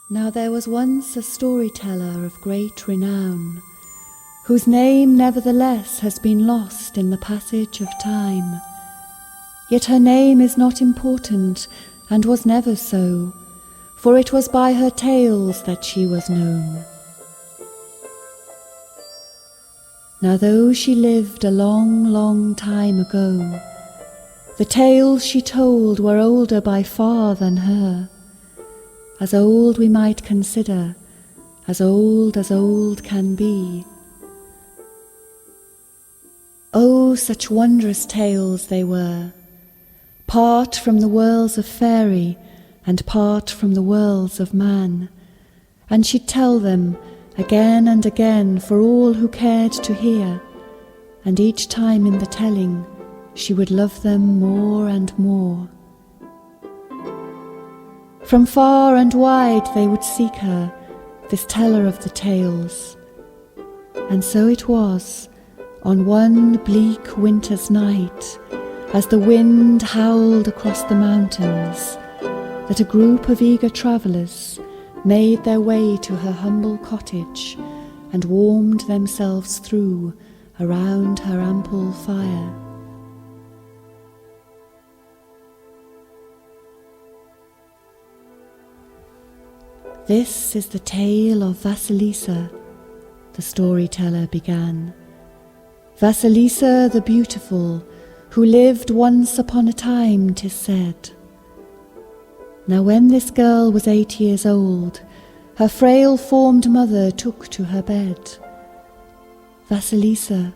Now there was once a storyteller of great renown, whose name nevertheless has been lost in the passage of time. Yet her name is not important, and was never so, for it was by her tales that she was known. Now though she lived a long, long time ago, the tales she told were older by far than her. As old we might consider, as old can be. Oh, such wondrous tales they were, part from the worlds of fairy and part from the worlds of man, and she'd tell them again and again for all who cared to hear, and each time in the telling she would love them more and more. From far and wide they would seek her, this teller of the tales. And so it was, on one bleak winter's night, as the wind howled across the mountains, that a group of eager travellers made their way to her humble cottage and warmed themselves through around her ample fire. This is the tale of Vassilisa, the storyteller began. Vassilisa the beautiful, who lived once upon a time, 'tis said. Now when this girl was 8 years old, her frail-formed mother took to her bed. Vassilisa,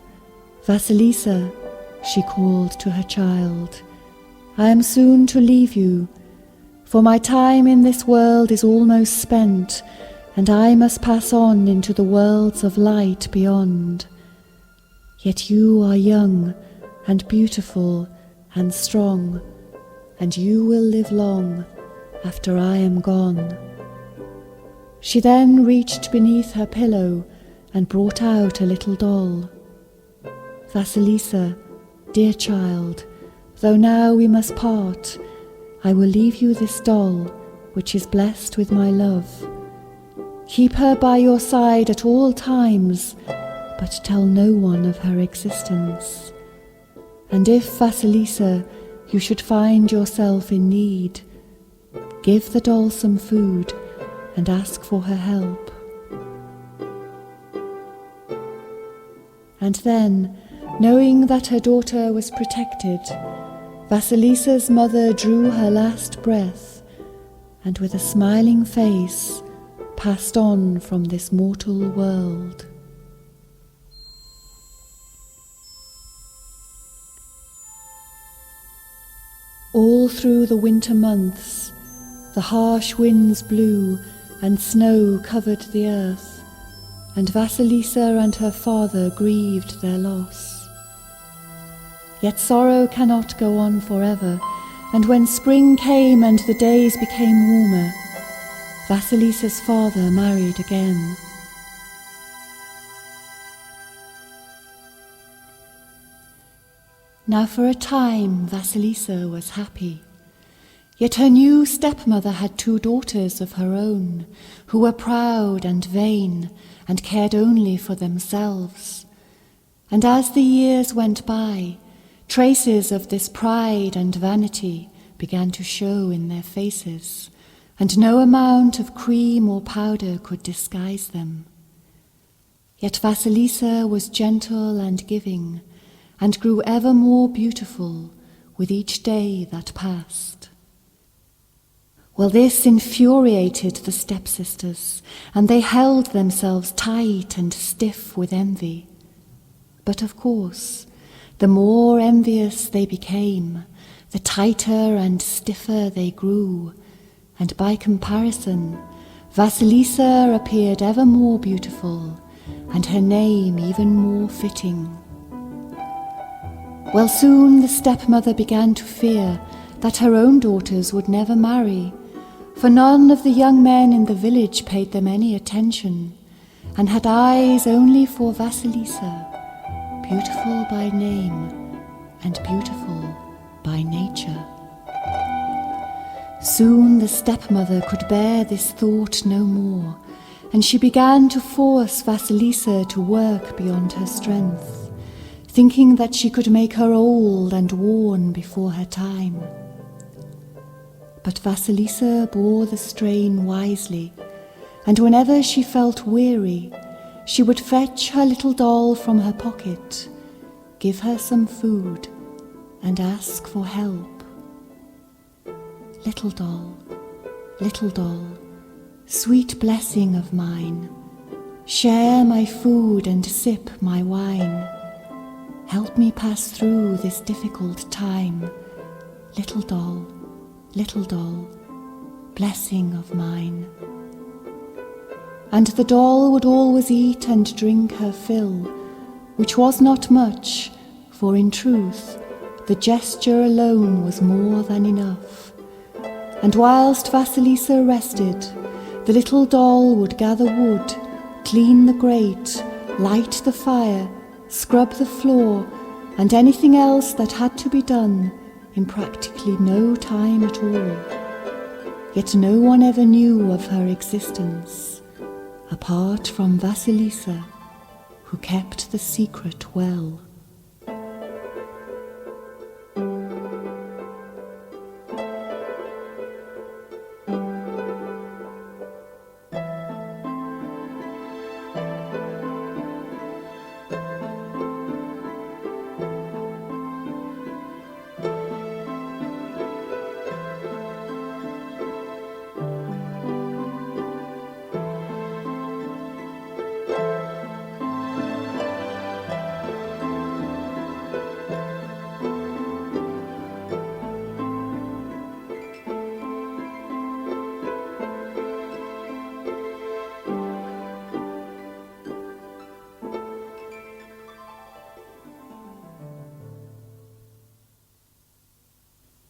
Vassilisa, she called to her child, I am soon to leave you, for my time in this world is almost spent, and I must pass on into the worlds of light beyond. Yet you are young and beautiful and strong, and you will live long after I am gone. She then reached beneath her pillow and brought out a little doll. Vassilisa, dear child, though now we must part, I will leave you this doll, which is blessed with my love. Keep her by your side at all times, but tell no one of her existence. And if, Vassilisa, you should find yourself in need, give the doll some food and ask for her help. And then, knowing that her daughter was protected, Vassilisa's mother drew her last breath, and with a smiling face passed on from this mortal world. All through the winter months, the harsh winds blew and snow covered the earth, and Vassilisa and her father grieved their loss. Yet sorrow cannot go on forever, and when spring came and the days became warmer, Vassilisa's father married again. Now for a time Vassilisa was happy, yet her new stepmother had 2 daughters of her own, who were proud and vain and cared only for themselves. And as the years went by, traces of this pride and vanity began to show in their faces, and no amount of cream or powder could disguise them. Yet Vassilisa was gentle and giving, and grew ever more beautiful with each day that passed. Well, this infuriated the stepsisters, and they held themselves tight and stiff with envy. But of course, the more envious they became, the tighter and stiffer they grew, and by comparison, Vassilisa appeared ever more beautiful, and her name even more fitting. Well, soon the stepmother began to fear that her own daughters would never marry, for none of the young men in the village paid them any attention, and had eyes only for Vassilisa, beautiful by name and beautiful by nature. Soon the stepmother could bear this thought no more, and she began to force Vassilisa to work beyond her strength, thinking that she could make her old and worn before her time. But Vassilisa bore the strain wisely, and whenever she felt weary, she would fetch her little doll from her pocket, give her some food, and ask for help. Little doll, sweet blessing of mine, share my food and sip my wine. Help me pass through this difficult time. Little doll, blessing of mine. And the doll would always eat and drink her fill, which was not much, for in truth the gesture alone was more than enough. And whilst Vassilisa rested, the little doll would gather wood, clean the grate, light the fire, scrub the floor, and anything else that had to be done in practically no time at all. Yet no one ever knew of her existence, apart from Vassilisa, who kept the secret well.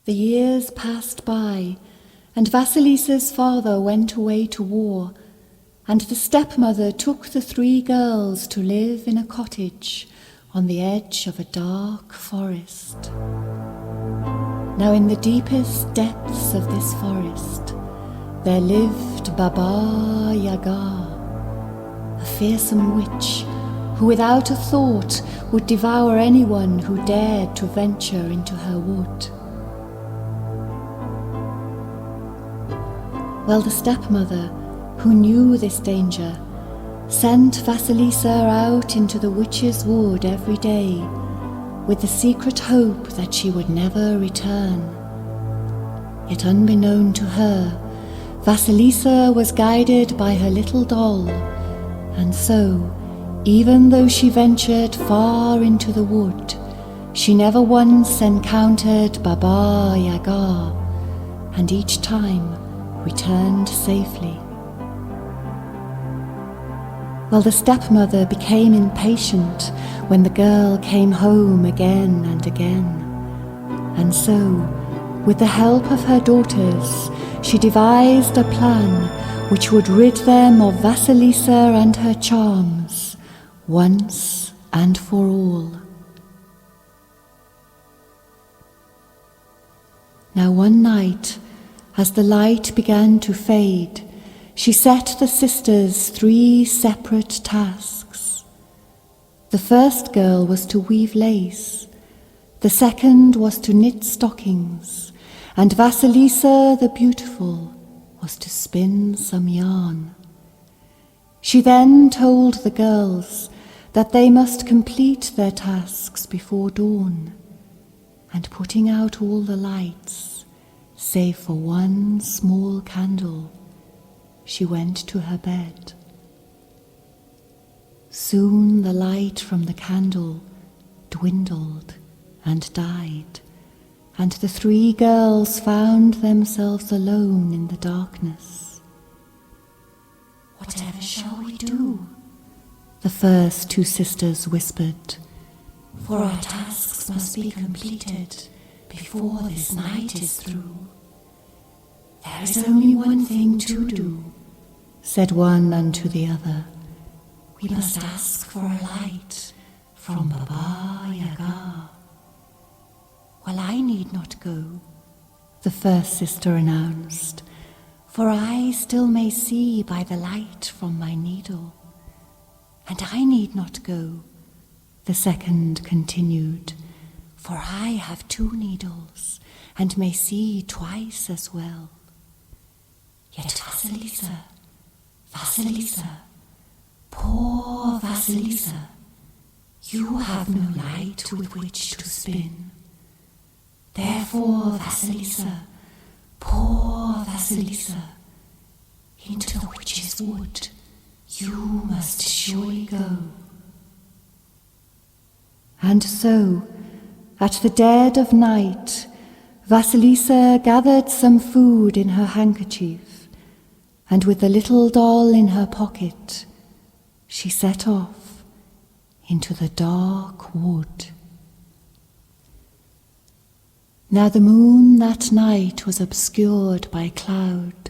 The years passed by, and Vassilisa's father went away to war, and the stepmother took the 3 girls to live in a cottage on the edge of a dark forest. Now in the deepest depths of this forest there lived Baba Yaga, a fearsome witch who without a thought would devour anyone who dared to venture into her wood. Well, the stepmother, who knew this danger, sent Vassilisa out into the witch's wood every day, with the secret hope that she would never return. Yet unbeknown to her, Vassilisa was guided by her little doll, and so, even though she ventured far into the wood, she never once encountered Baba Yaga, and each time returned safely. Well, the stepmother became impatient when the girl came home again and again, and so, with the help of her daughters, she devised a plan which would rid them of Vassilisa and her charms once and for all. Now one night, as the light began to fade, she set the sisters 3 separate tasks. The first girl was to weave lace, the second was to knit stockings, and Vassilisa the beautiful was to spin some yarn. She then told the girls that they must complete their tasks before dawn, and putting out all the lights, save for one small candle, she went to her bed. Soon the light from the candle dwindled and died, and the 3 girls found themselves alone in the darkness. "Whatever shall we do?" the first 2 sisters whispered. "For our tasks must be completed before this night is through. There is only one thing to do," said one unto the other. "We must ask for a light from Baba Yaga." "Well, I need not go," the first sister announced, "For I still may see by the light from my needle, and I need not go," the second continued, "for I have 2 needles, and may see twice as well. Yet Vassilisa, Vassilisa, poor Vassilisa, you have no light with which to spin. Therefore, Vassilisa, poor Vassilisa, into the witch's wood you must surely go." And so, at the dead of night, Vassilisa gathered some food in her handkerchief, and with the little doll in her pocket, she set off into the dark wood. Now the moon that night was obscured by cloud,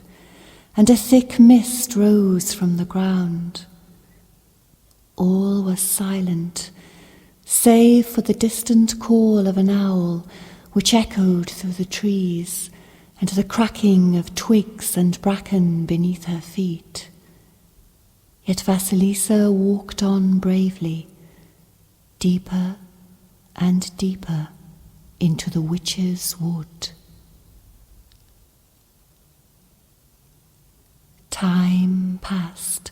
and a thick mist rose from the ground. All was silent, save for the distant call of an owl which echoed through the trees, and the cracking of twigs and bracken beneath her feet. Yet Vassilisa walked on bravely, deeper and deeper into the witch's wood. Time passed,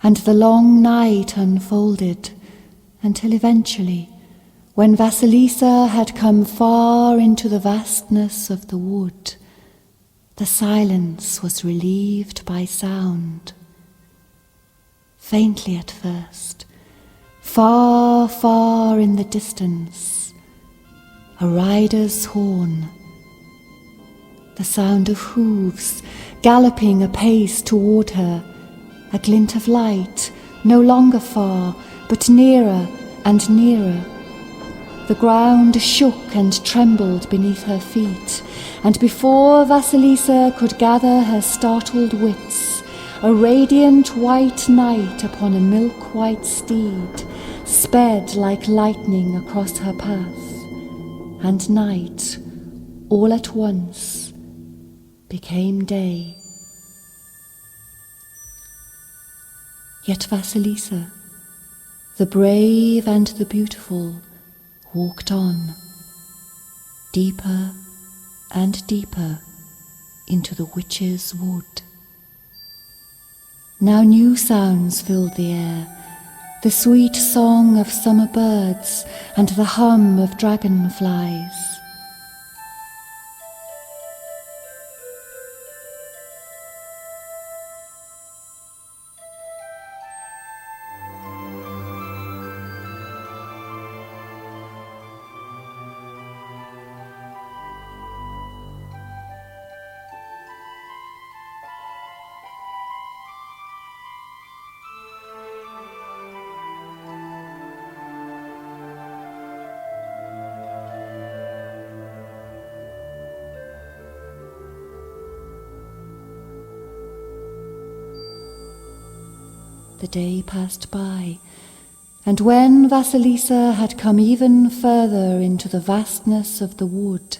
and the long night unfolded, until eventually, when Vassilisa had come far into the vastness of the wood, the silence was relieved by sound. Faintly at first, far, far in the distance, a rider's horn, the sound of hooves galloping apace toward her, a glint of light, no longer far, but nearer and nearer. The ground shook and trembled beneath her feet, and before Vassilisa could gather her startled wits, a radiant white knight upon a milk-white steed sped like lightning across her path, and night, all at once, became day. Yet Vassilisa, the brave and the beautiful, walked on, deeper and deeper into the witch's wood. Now new sounds filled the air, the sweet song of summer birds and the hum of dragonflies. The day passed by, and when Vassilisa had come even further into the vastness of the wood,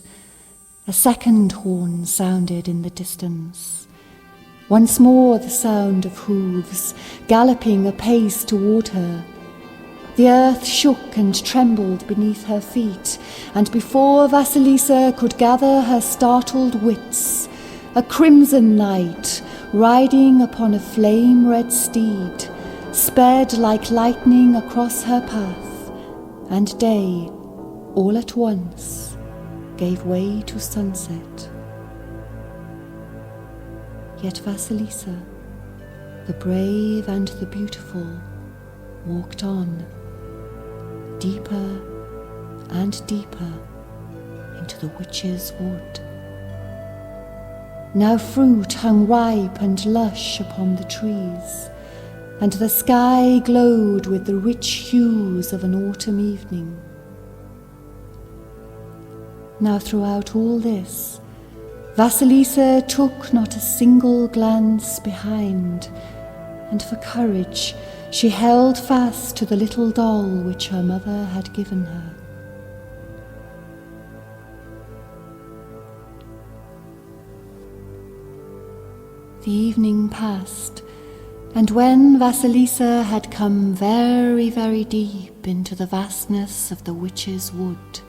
a second horn sounded in the distance. Once more the sound of hooves galloping apace toward her. The earth shook and trembled beneath her feet, and before Vassilisa could gather her startled wits, a crimson knight, riding upon a flame-red steed, sped like lightning across her path, and day, all at once, gave way to sunset. Yet Vassilisa, the brave and the beautiful, walked on, deeper and deeper into the witch's wood. Now fruit hung ripe and lush upon the trees, and the sky glowed with the rich hues of an autumn evening. Now throughout all this, Vassilisa took not a single glance behind, and for courage she held fast to the little doll which her mother had given her. The evening passed, and when Vassilisa had come very, very deep into the vastness of the witch's wood,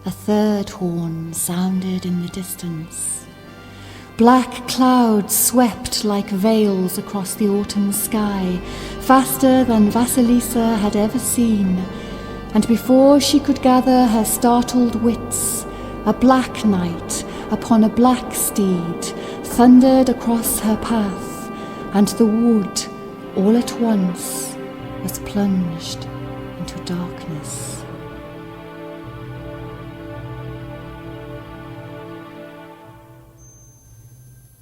a third horn sounded in the distance. Black clouds swept like veils across the autumn sky, faster than Vassilisa had ever seen, and before she could gather her startled wits, a black knight upon a black steed thundered across her path, and the wood, all at once, was plunged into darkness.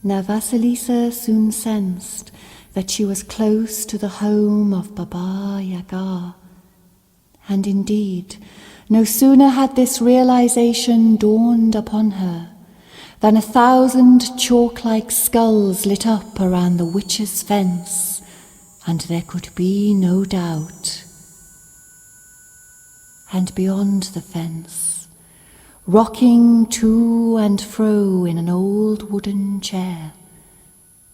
Now Vassilisa soon sensed that she was close to the home of Baba Yaga. And indeed, no sooner had this realization dawned upon her than 1,000 chalk-like skulls lit up around the witch's fence, and there could be no doubt. And beyond the fence, rocking to and fro in an old wooden chair,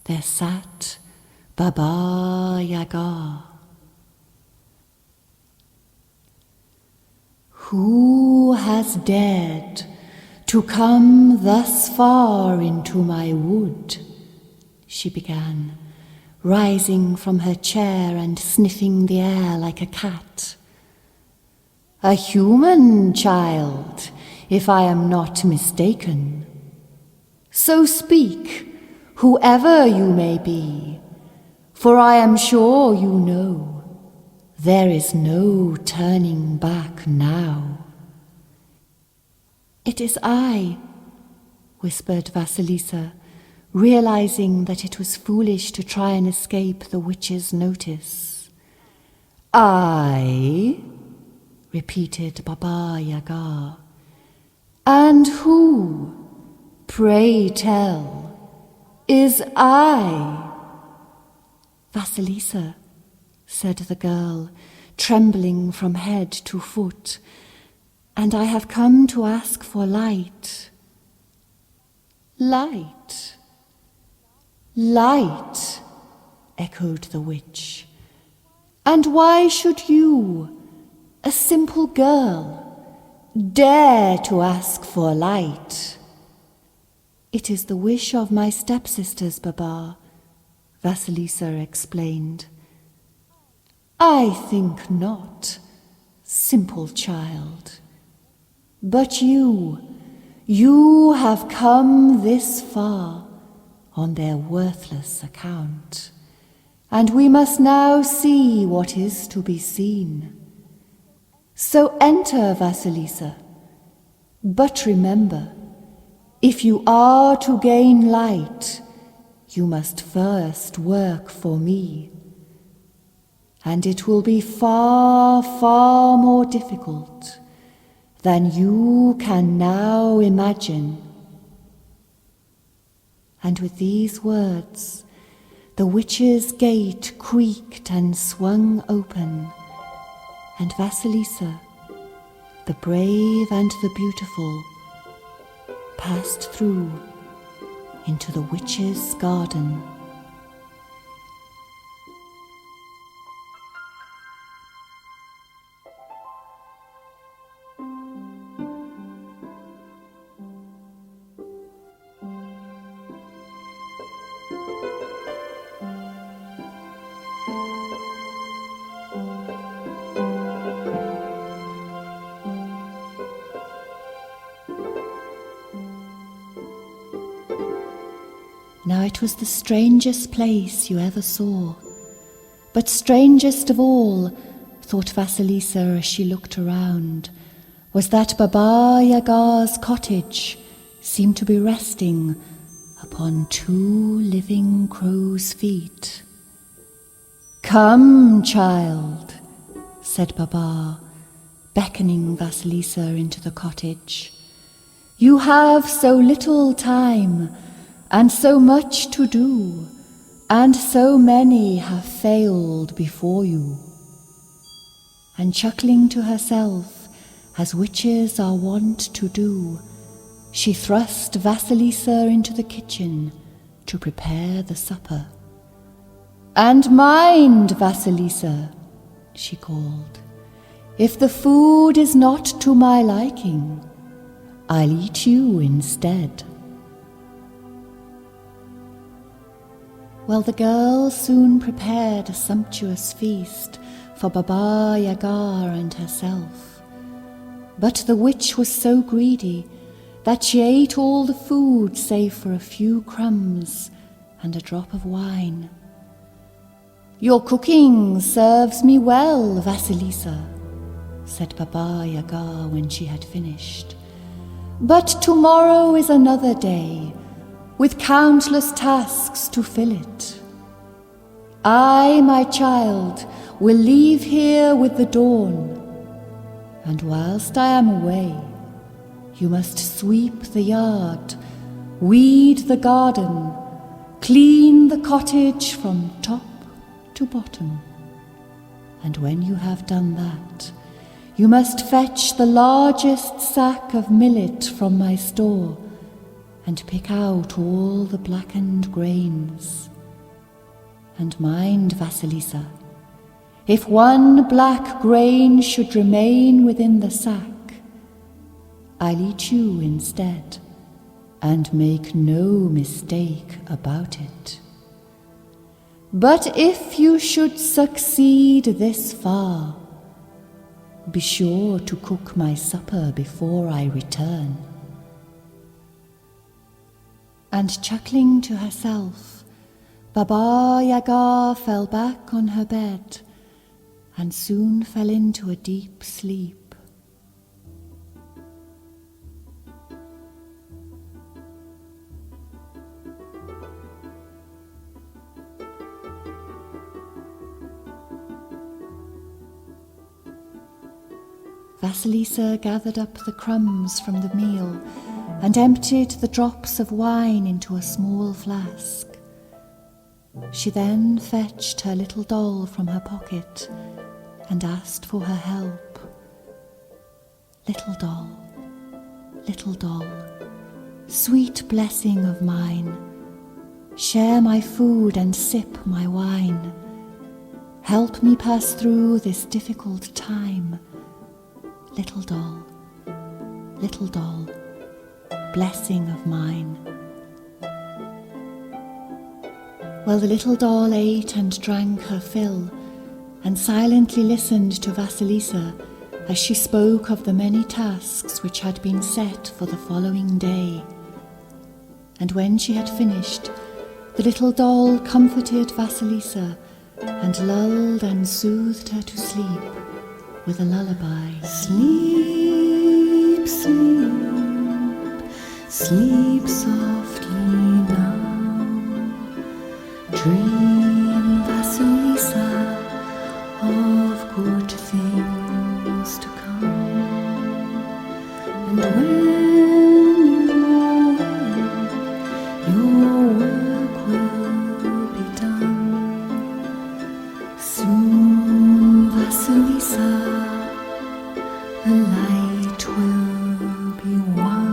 there sat Baba Yaga. "Who has dared to come thus far into my wood?" she began, rising from her chair and sniffing the air like a cat. "A human child, if I am not mistaken. So speak, whoever you may be, for I am sure you know there is no turning back now." "It is I," whispered Vassilisa, realizing that it was foolish to try and escape the witch's notice. "I?" repeated Baba Yaga. "And who, pray tell, is I?" "Vassilisa," said the girl, trembling from head to foot, "and I have come to ask for light." "Light? Light?" echoed the witch. "And why should you, a simple girl, dare to ask for light?" "It is the wish of my stepsisters, Baba," Vassilisa explained. "I think not, simple child. But you have come this far on their worthless account, and we must now see what is to be seen. So enter, Vassilisa, but remember, if you are to gain light, you must first work for me. And it will be far, far more difficult than you can now imagine." And with these words, the witch's gate creaked and swung open, and Vassilisa, the brave and the beautiful, passed through into the witch's garden. Now it was the strangest place you ever saw, but strangest of all, thought Vassilisa as she looked around, was that Baba Yaga's cottage seemed to be resting upon 2 living crow's feet. "Come, child," said Baba, beckoning Vassilisa into the cottage. "You have so little time, and so much to do, and so many have failed before you." And chuckling to herself, as witches are wont to do, she thrust Vassilisa into the kitchen to prepare the supper. "And mind, Vassilisa," she called, "if the food is not to my liking, I'll eat you instead." Well, the girl soon prepared a sumptuous feast for Baba Yaga and herself. But the witch was so greedy that she ate all the food save for a few crumbs and a drop of wine. "Your cooking serves me well, Vassilisa," said Baba Yaga when she had finished. "But tomorrow is another day, with countless tasks to fill it. I, my child, will leave here with the dawn, and whilst I am away, you must sweep the yard, weed the garden, clean the cottage from top to bottom. And when you have done that, you must fetch the largest sack of millet from my store and pick out all the blackened grains. And mind, Vassilisa, if one black grain should remain within the sack, I'll eat you instead, and make no mistake about it. But if you should succeed this far, be sure to cook my supper before I return." And chuckling to herself, Baba Yaga fell back on her bed and soon fell into a deep sleep. Vassilisa gathered up the crumbs from the meal and emptied the drops of wine into a small flask. She then fetched her little doll from her pocket and asked for her help. Little doll, sweet blessing of mine, share my food and sip my wine. Help me pass through this difficult time. Little doll, blessing of mine. Well, the little doll ate and drank her fill, and silently listened to Vassilisa as she spoke of the many tasks which had been set for the following day. And when she had finished, the little doll comforted Vassilisa and lulled and soothed her to sleep with a lullaby. "Sleep, sleep, sleep softly now. Dream, Vassilisa, of good things to come. And when you're well, your work will be done. Soon, Vassilisa, the light will be won."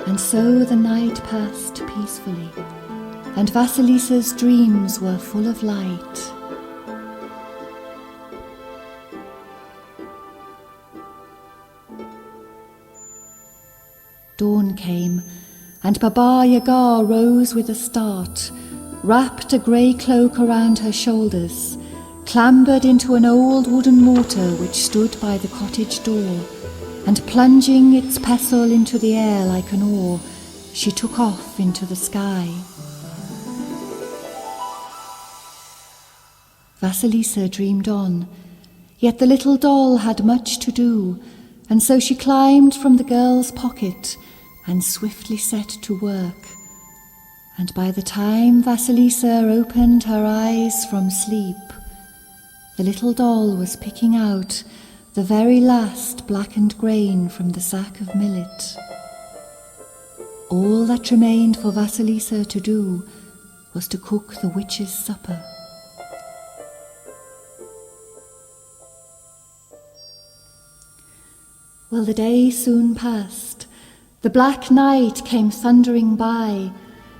And so the night passed peacefully, and Vassilisa's dreams were full of light. Dawn came, and Baba Yaga rose with a start, wrapped a grey cloak around her shoulders, clambered into an old wooden mortar which stood by the cottage door, and plunging its pestle into the air like an oar, she took off into the sky. Vassilisa dreamed on, yet the little doll had much to do, and so she climbed from the girl's pocket and swiftly set to work. And by the time Vassilisa opened her eyes from sleep, the little doll was picking out the very last blackened grain from the sack of millet. All that remained for Vassilisa to do was to cook the witch's supper. Well, the day soon passed. The black night came thundering by.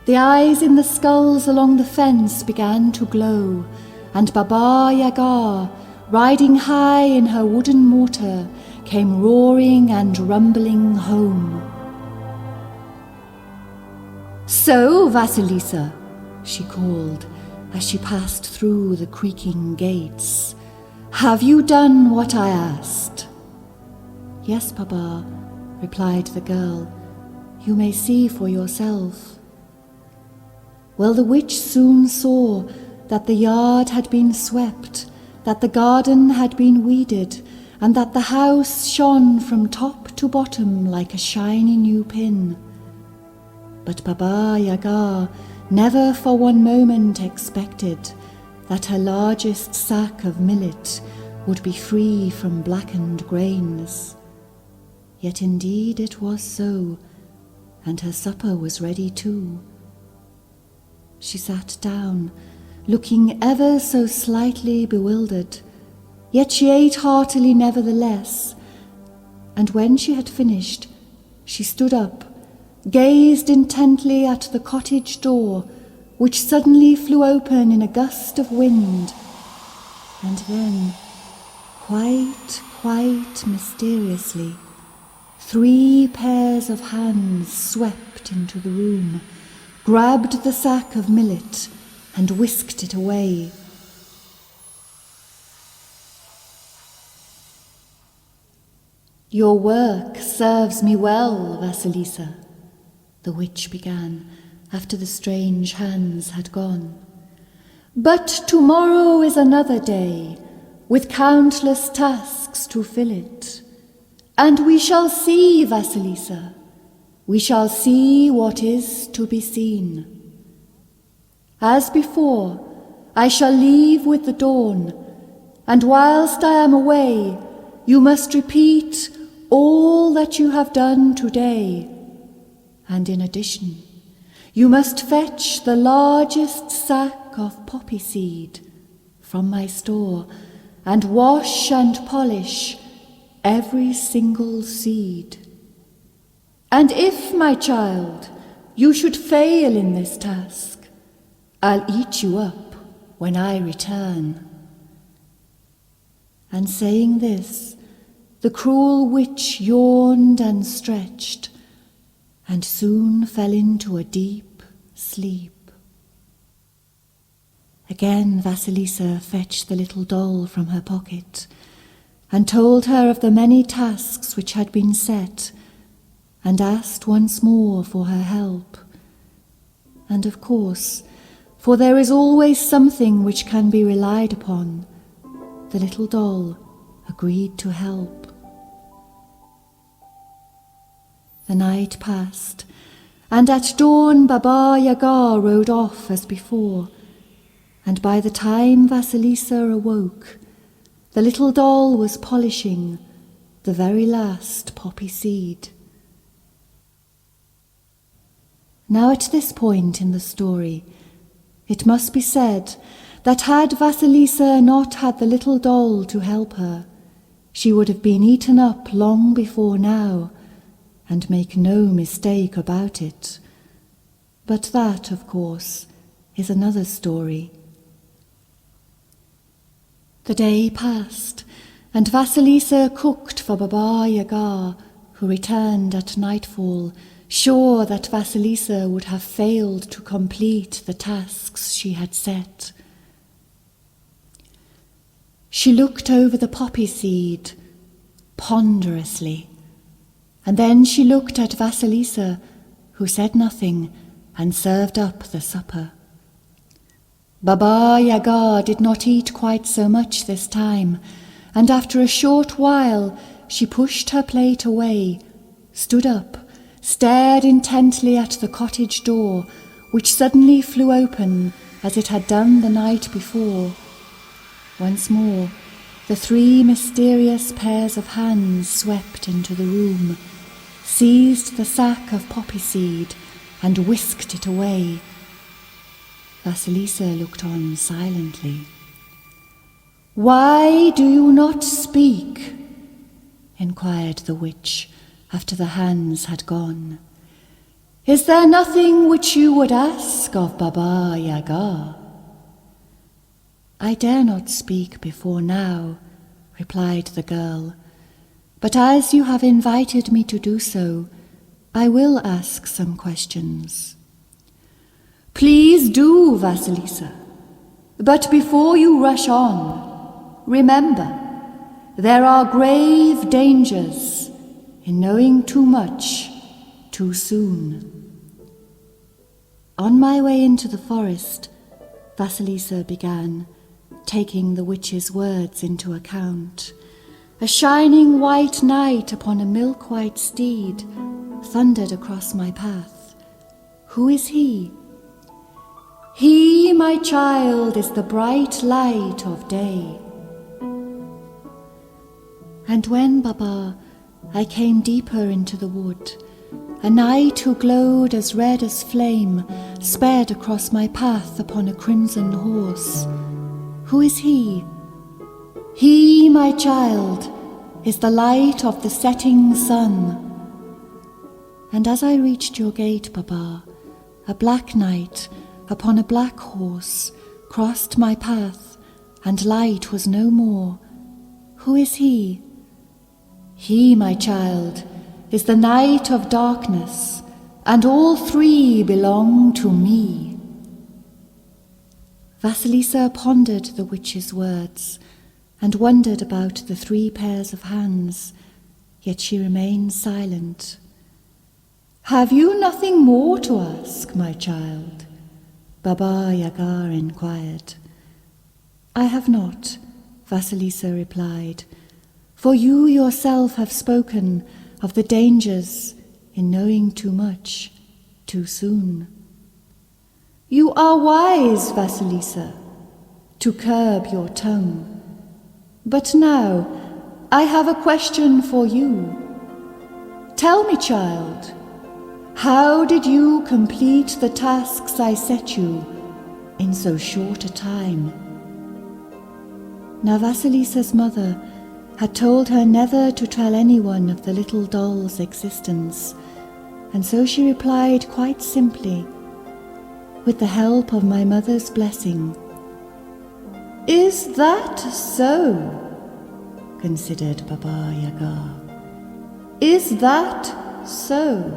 The eyes in the skulls along the fence began to glow, and Baba Yaga, riding high in her wooden mortar, came roaring and rumbling home. "So, Vassilisa," she called as she passed through the creaking gates, "have you done what I asked?" "Yes, Baba," replied the girl. "You may see for yourself." Well, the witch soon saw that the yard had been swept, that the garden had been weeded, and that the house shone from top to bottom like a shiny new pin. But Baba Yaga never for one moment expected that her largest sack of millet would be free from blackened grains. Yet indeed it was so, and her supper was ready too. She sat down, looking ever so slightly bewildered, yet she ate heartily nevertheless, and when she had finished, she stood up, gazed intently at the cottage door, which suddenly flew open in a gust of wind, and then, quite mysteriously, 3 pairs of hands swept into the room, grabbed the sack of millet, and whisked it away. "Your work serves me well, Vassilisa," the witch began, after the strange hands had gone. "But tomorrow is another day, with countless tasks to fill it. And we shall see, Vassilisa, we shall see what is to be seen. As before, I shall leave with the dawn, and whilst I am away, you must repeat all that you have done today. And in addition, you must fetch the largest sack of poppy seed from my store, and wash and polish every single seed. And if, my child, you should fail in this task, I'll eat you up when I return." And saying this, the cruel witch yawned and stretched, and soon fell into a deep sleep. Again Vassilisa fetched the little doll from her pocket, and told her of the many tasks which had been set, and asked once more for her help. And of course, for there is always something which can be relied upon, the little doll agreed to help. The night passed, and at dawn Baba Yaga rode off as before, and by the time Vassilisa awoke, the little doll was polishing the very last poppy seed. Now at this point in the story, it must be said that had Vassilisa not had the little doll to help her, she would have been eaten up long before now, and make no mistake about it. But that, of course, is another story. The day passed, and Vassilisa cooked for Baba Yaga, who returned at nightfall, sure that Vassilisa would have failed to complete the tasks she had set. She looked over the poppy seed ponderously, and then she looked at Vassilisa, who said nothing and served up the supper. Baba Yaga did not eat quite so much this time, and after a short while she pushed her plate away, stood up, stared intently at the cottage door, which suddenly flew open as it had done the night before. Once more, the 3 mysterious pairs of hands swept into the room, seized the sack of poppy seed, and whisked it away. Vassilisa looked on silently. "Why do you not speak?" inquired the witch after the hands had gone. "Is there nothing which you would ask of Baba Yaga?" "I dare not speak before now," replied the girl, "but as you have invited me to do so, I will ask some questions." "Please do, Vassilisa. But before you rush on, remember, there are grave dangers in knowing too much too soon." On my way into the forest, Vassilisa began, taking the witch's words into account. "A shining white knight upon a milk-white steed thundered across my path. Who is he? He, my child, is the bright light of day." And when, Baba, I came deeper into the wood, a knight who glowed as red as flame sped across my path upon a crimson horse. Who is he? He, my child, is the light of the setting sun. And as I reached your gate, Baba, a black knight upon a black horse crossed my path, and light was no more. Who is he? He, my child, is the night of darkness, and all 3 belong to me. Vassilisa pondered the witch's words and wondered about the 3 pairs of hands, yet she remained silent. "Have you nothing more to ask, my child?" Baba Yaga inquired. "I have not," Vassilisa replied, "for you yourself have spoken of the dangers in knowing too much too soon." "You are wise, Vassilisa, to curb your tongue. But now I have a question for you. Tell me, child, how did you complete the tasks I set you in so short a time?" Now Vassilisa's mother had told her never to tell anyone of the little doll's existence, and so she replied quite simply, "With the help of my mother's blessing." "Is that so?" considered Baba Yaga. "Is that so?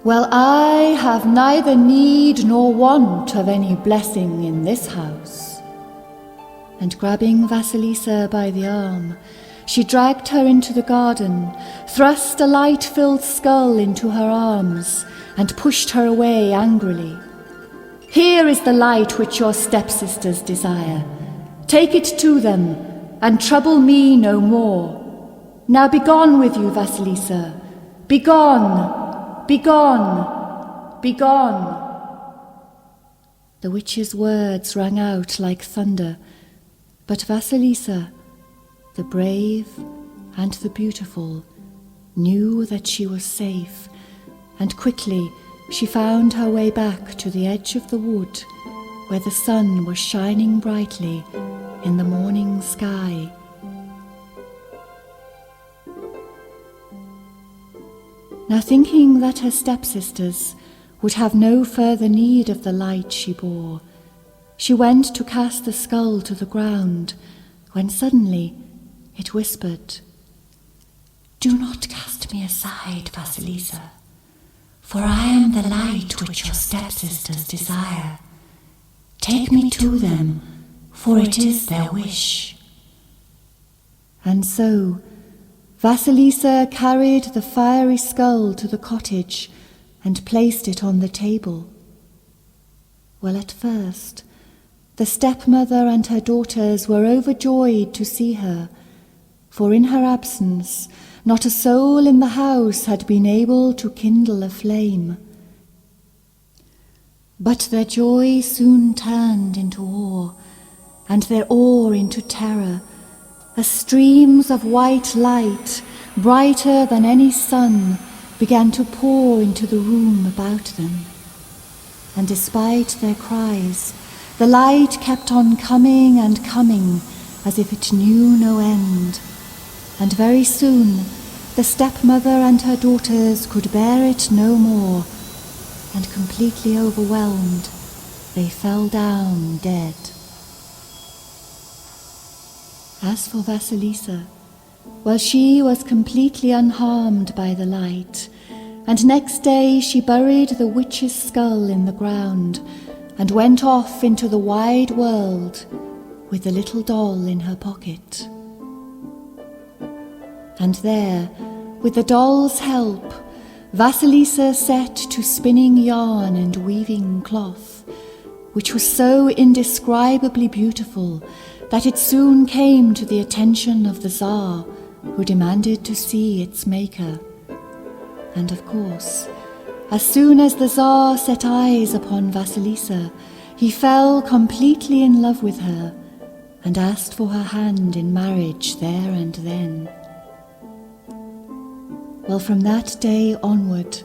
Well, I have neither need nor want of any blessing in this house." And grabbing Vassilisa by the arm, she dragged her into the garden, thrust a light-filled skull into her arms, and pushed her away angrily. "Here is the light which your stepsisters desire. Take it to them, and trouble me no more. Now begone with you, Vassilisa. Begone, begone, begone." The witch's words rang out like thunder, but Vassilisa, the brave and the beautiful, knew that she was safe, and quickly she found her way back to the edge of the wood, where the sun was shining brightly in the morning sky. Now, thinking that her stepsisters would have no further need of the light she bore, she went to cast the skull to the ground, when suddenly it whispered, "Do not cast me aside, Vassilisa, for I am the light which your stepsisters desire. Take me to them, for it is their wish." And so Vassilisa carried the fiery skull to the cottage and placed it on the table. Well, at first, the stepmother and her daughters were overjoyed to see her, for in her absence not a soul in the house had been able to kindle a flame. But their joy soon turned into awe and their awe into terror, as streams of white light, brighter than any sun, began to pour into the room about them. And despite their cries, the light kept on coming and coming as if it knew no end. And very soon the stepmother and her daughters could bear it no more, and completely overwhelmed, they fell down dead. As for Vassilisa, well, she was completely unharmed by the light, and next day she buried the witch's skull in the ground and went off into the wide world with the little doll in her pocket. And there, with the doll's help, Vassilisa set to spinning yarn and weaving cloth, which was so indescribably beautiful that it soon came to the attention of the Tsar, who demanded to see its maker. And of course, as soon as the Tsar set eyes upon Vassilisa, he fell completely in love with her and asked for her hand in marriage there and then. Well, from that day onward,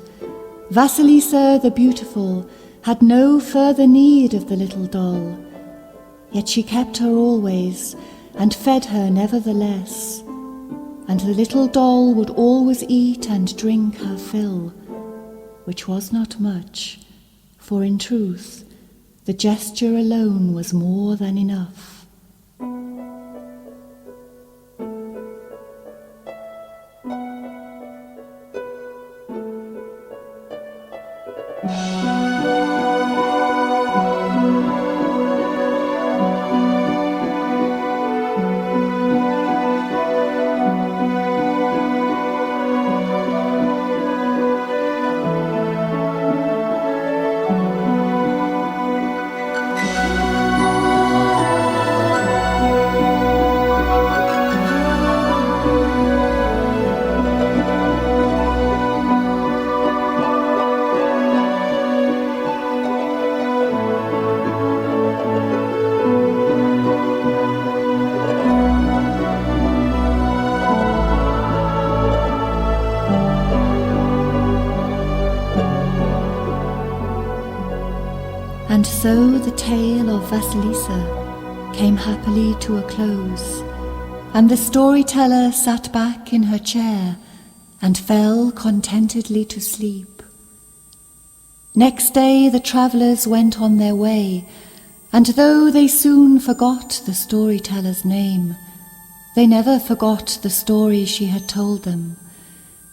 Vassilisa the Beautiful had no further need of the little doll, yet she kept her always and fed her nevertheless, and the little doll would always eat and drink her fill, which was not much, for in truth the gesture alone was more than enough. And so the tale of Vassilisa came happily to a close, and the storyteller sat back in her chair and fell contentedly to sleep. Next day the travellers went on their way, and though they soon forgot the storyteller's name, they never forgot the story she had told them,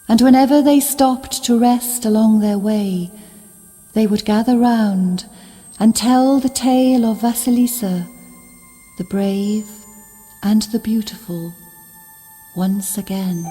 and whenever they stopped to rest along their way, they would gather round and tell the tale of Vassilisa, the brave and the beautiful, once again.